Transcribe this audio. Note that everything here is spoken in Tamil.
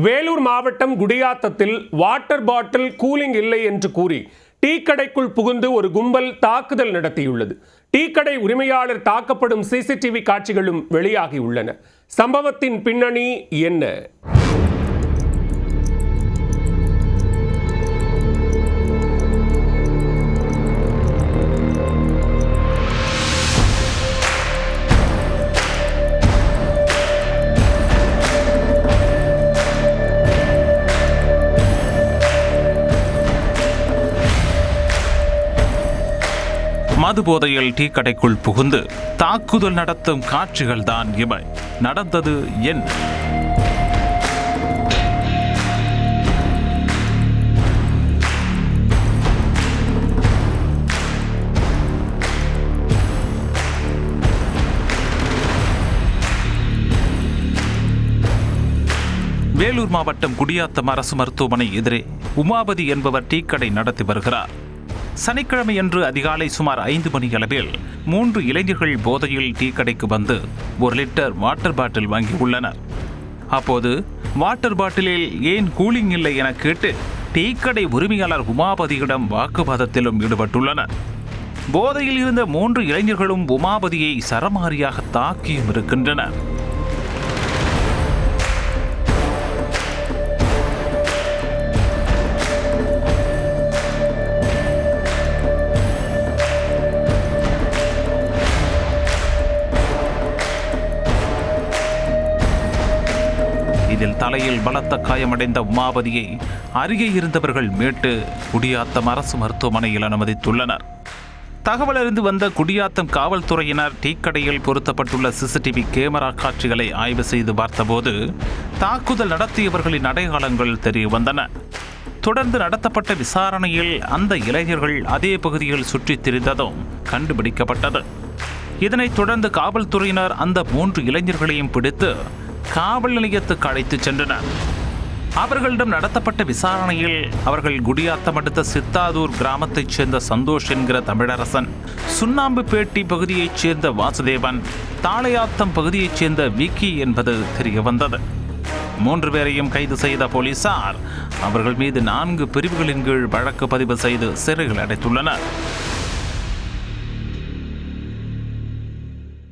வேலூர் மாவட்டம் குடியாத்தத்தில் வாட்டர் பாட்டில் கூலிங் இல்லை என்று கூறி டீ கடைக்குள் புகுந்து ஒரு கும்பல் தாக்குதல் நடத்தியுள்ளது. டீ கடை உரிமையாளர் தாக்கப்படும் சிசிடிவி காட்சிகளும் வெளியாகியுள்ளன. சம்பவத்தின் பின்னணி என்ன? மது போதையில் டீ கடைக்குள் புகுந்து தாக்குதல் நடத்தும் காட்சிகள் தான் இவை. நடந்தது என்ன? வேலூர் மாவட்டம் குடியாத்தம் அரசு மருத்துவமனை எதிரே உமாபதி என்பவர் டீ கடை நடத்தி வருகிறார். சனிக்கிழமையன்று அதிகாலை சுமார் 5 மணி அளவில் 3 இளைஞர்கள் போதையில் டீ கடைக்கு வந்து 1 லிட்டர் வாட்டர் பாட்டில் வாங்கியுள்ளனர். அப்போது வாட்டர் பாட்டிலில் ஏன் கூலிங் இல்லை என கேட்டு டீ கடை உரிமையாளர் உமாபதியிடம் வாக்குவாதத்திலும் ஈடுபட்டுள்ளனர். போதையில் இருந்த 3 இளைஞர்களும் உமாபதியை சரமாரியாக தாக்கியும் இருக்கின்றனர். இதில் தலையில் பலத்த காயமடைந்த உமாபதியை அருகே இருந்தவர்கள் மீட்டு குடியாத்தம் அரசு மருத்துவமனையில் அனுமதித்துள்ளனர். தகவல் அறிந்து வந்த குடியாத்தம் காவல்துறையினர் டீ கடையில் பொருத்தப்பட்டுள்ள சிசிடிவி கேமரா காட்சிகளை ஆய்வு செய்து பார்த்தபோது தாக்குதல் நடத்தியவர்களின் அடையாளங்கள் தெரிய வந்தன. தொடர்ந்து நடத்தப்பட்ட விசாரணையில் அந்த இளைஞர்கள் அதே பகுதியில் சுற்றித் திரிந்ததும் கண்டுபிடிக்கப்பட்டது. இதனைத் தொடர்ந்து காவல்துறையினர் அந்த 3 இளைஞர்களையும் பிடித்து காவல் நிலையத்துக்கு அழைத்துச் சென்றனர். அவர்களிடம் நடத்தப்பட்ட விசாரணையில் அவர்கள் குடியாத்தம் அடுத்த சித்தாதூர் கிராமத்தைச் சேர்ந்த சந்தோஷ் என்கிற தமிழரசன், சுண்ணாம்புப்பேட்டி பகுதியைச் சேர்ந்த வாசுதேவன், தாளையாத்தம் பகுதியைச் சேர்ந்த விக்கி என்பது தெரிய வந்தது. 3 பேரையும் கைது செய்த போலீசார் அவர்கள் மீது 4 பிரிவுகளின் கீழ் வழக்கு பதிவு செய்து சிறையில் அடைத்துள்ளனர்.